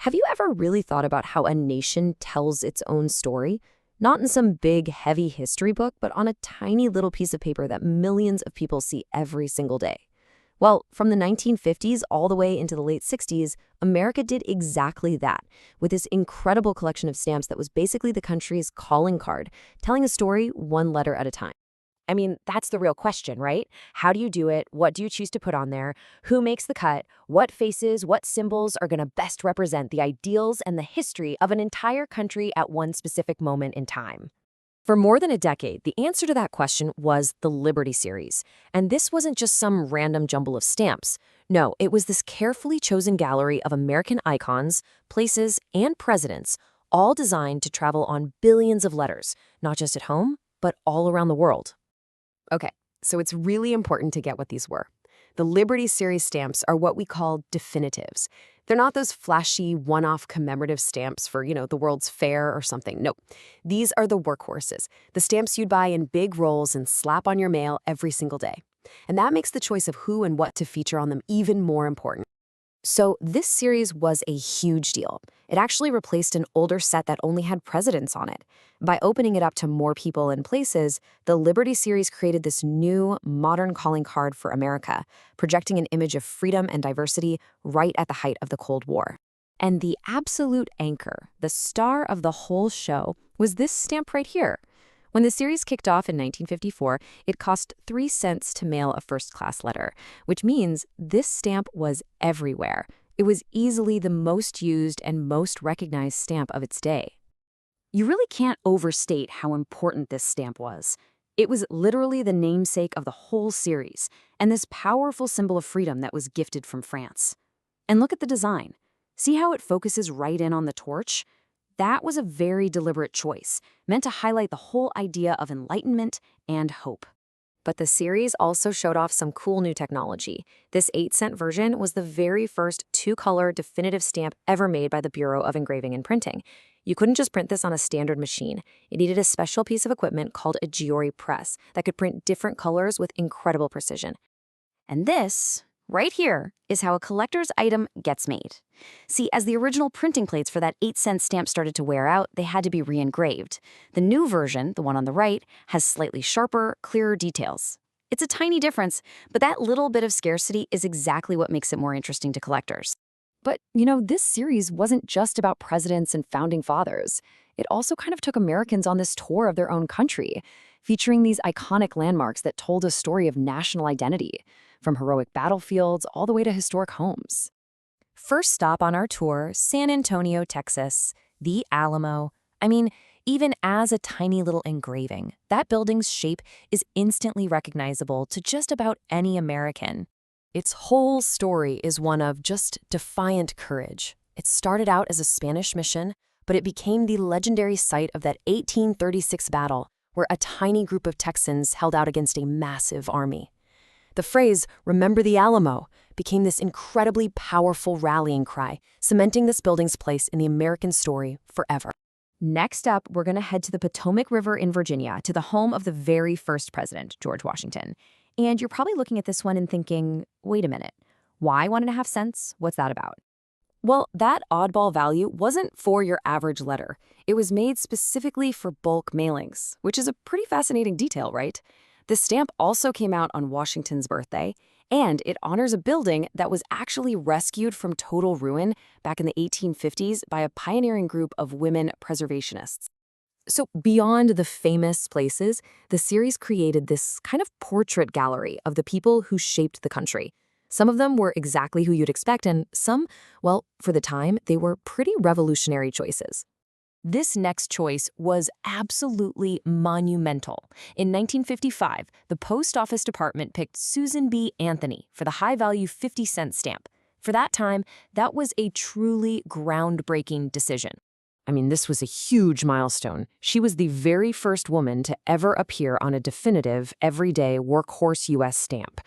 Have you ever really thought about how a nation tells its own story? Not in some big, heavy history book, but on a tiny little piece of paper that millions of people see every single day. Well, from the 1950s all the way into the late 60s, America did exactly that, with this incredible collection of stamps that was basically the country's calling card, telling a story one letter at a time. I mean, that's the real question, right? How do you do it? What do you choose to put on there? Who makes the cut? What faces, what symbols are going to best represent the ideals and the history of an entire country at one specific moment in time? For more than a decade, the answer to that question was the Liberty Series. And this wasn't just some random jumble of stamps. No, it was this carefully chosen gallery of American icons, places, and presidents, all designed to travel on billions of letters, not just at home, but all around the world. Okay, so it's really important to get what these were. The Liberty Series stamps are what we call definitives. They're not those flashy, one-off commemorative stamps for, the World's Fair or something. No, these are the workhorses, the stamps you'd buy in big rolls and slap on your mail every single day. And that makes the choice of who and what to feature on them even more important. So this series was a huge deal. It actually replaced an older set that only had presidents on it. By opening it up to more people and places, the Liberty Series created this new, modern calling card for America, projecting an image of freedom and diversity right at the height of the Cold War. And the absolute anchor, the star of the whole show, was this stamp right here. When the series kicked off in 1954, it cost 3 cents to mail a first-class letter, which means this stamp was everywhere. It was easily the most used and most recognized stamp of its day. You really can't overstate how important this stamp was. It was literally the namesake of the whole series, and this powerful symbol of freedom that was gifted from France. And look at the design. See how it focuses right in on the torch? That was a very deliberate choice, meant to highlight the whole idea of enlightenment and hope. But the series also showed off some cool new technology. This 8-cent version was the very first 2-color definitive stamp ever made by the Bureau of Engraving and Printing. You couldn't just print this on a standard machine. It needed a special piece of equipment called a Giori press that could print different colors with incredible precision. And this, right here, is how a collector's item gets made. See, as the original printing plates for that 8-cent stamp started to wear out, they had to be re-engraved. The new version, the one on the right, has slightly sharper, clearer details. It's a tiny difference, but that little bit of scarcity is exactly what makes it more interesting to collectors. But, this series wasn't just about presidents and founding fathers. It also kind of took Americans on this tour of their own country, featuring these iconic landmarks that told a story of national identity, from heroic battlefields all the way to historic homes. First stop on our tour, San Antonio, Texas, the Alamo. I mean, even as a tiny little engraving, that building's shape is instantly recognizable to just about any American. Its whole story is one of just defiant courage. It started out as a Spanish mission, but it became the legendary site of that 1836 battle, where a tiny group of Texans held out against a massive army. The phrase, "Remember the Alamo," became this incredibly powerful rallying cry, cementing this building's place in the American story forever. Next up, we're going to head to the Potomac River in Virginia, to the home of the very first president, George Washington. And you're probably looking at this one and thinking, wait a minute, why 1.5 cents? What's that about? Well, that oddball value wasn't for your average letter. It was made specifically for bulk mailings, which is a pretty fascinating detail, right? The stamp also came out on Washington's birthday, and it honors a building that was actually rescued from total ruin back in the 1850s by a pioneering group of women preservationists. So beyond the famous places, the series created this kind of portrait gallery of the people who shaped the country. Some of them were exactly who you'd expect, and some, well, for the time, they were pretty revolutionary choices. This next choice was absolutely monumental. In 1955, the Post Office Department picked Susan B. Anthony for the high-value 50-cent stamp. For that time, that was a truly groundbreaking decision. I mean, this was a huge milestone. She was the very first woman to ever appear on a definitive, everyday workhorse U.S. stamp.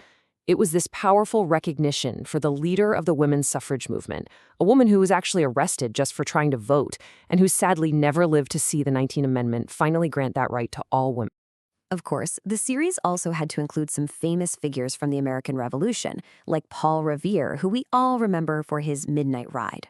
It was this powerful recognition for the leader of the women's suffrage movement, a woman who was actually arrested just for trying to vote, and who sadly never lived to see the 19th Amendment finally grant that right to all women. Of course, the series also had to include some famous figures from the American Revolution, like Paul Revere, who we all remember for his midnight ride.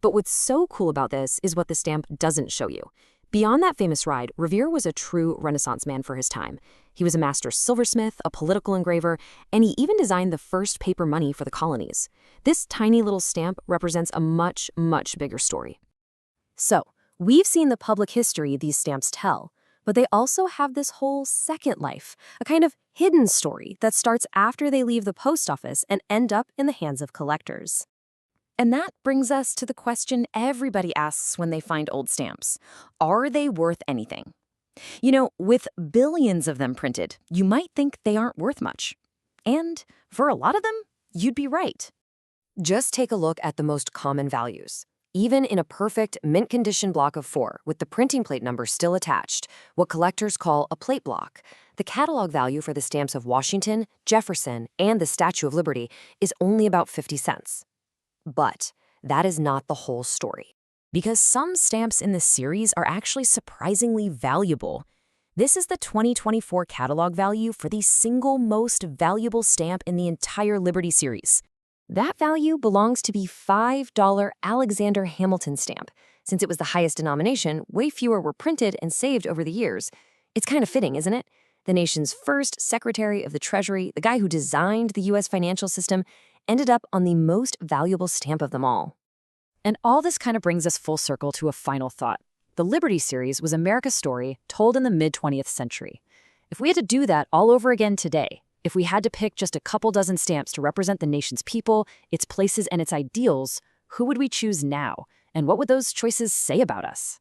But what's so cool about this is what the stamp doesn't show you. Beyond that famous ride, Revere was a true Renaissance man for his time. He was a master silversmith, a political engraver, and he even designed the first paper money for the colonies. This tiny little stamp represents a much, much bigger story. So, we've seen the public history these stamps tell, but they also have this whole second life, a kind of hidden story that starts after they leave the post office and end up in the hands of collectors. And that brings us to the question everybody asks when they find old stamps. Are they worth anything? You know, with billions of them printed, you might think they aren't worth much. And for a lot of them, you'd be right. Just take a look at the most common values. Even in a perfect mint condition block of 4 with the printing plate number still attached, what collectors call a plate block, the catalog value for the stamps of Washington, Jefferson, and the Statue of Liberty is only about 50 cents. But that is not the whole story, because some stamps in this series are actually surprisingly valuable. This is the 2024 catalog value for the single most valuable stamp in the entire Liberty series. That value belongs to the $5 Alexander Hamilton stamp. Since it was the highest denomination, way fewer were printed and saved over the years. It's kind of fitting, isn't it? The nation's first Secretary of the Treasury, the guy who designed the U.S. financial system, ended up on the most valuable stamp of them all. And all this kind of brings us full circle to a final thought. The Liberty series was America's story told in the mid-20th century. If we had to do that all over again today, if we had to pick just a couple dozen stamps to represent the nation's people, its places, and its ideals, who would we choose now? And what would those choices say about us?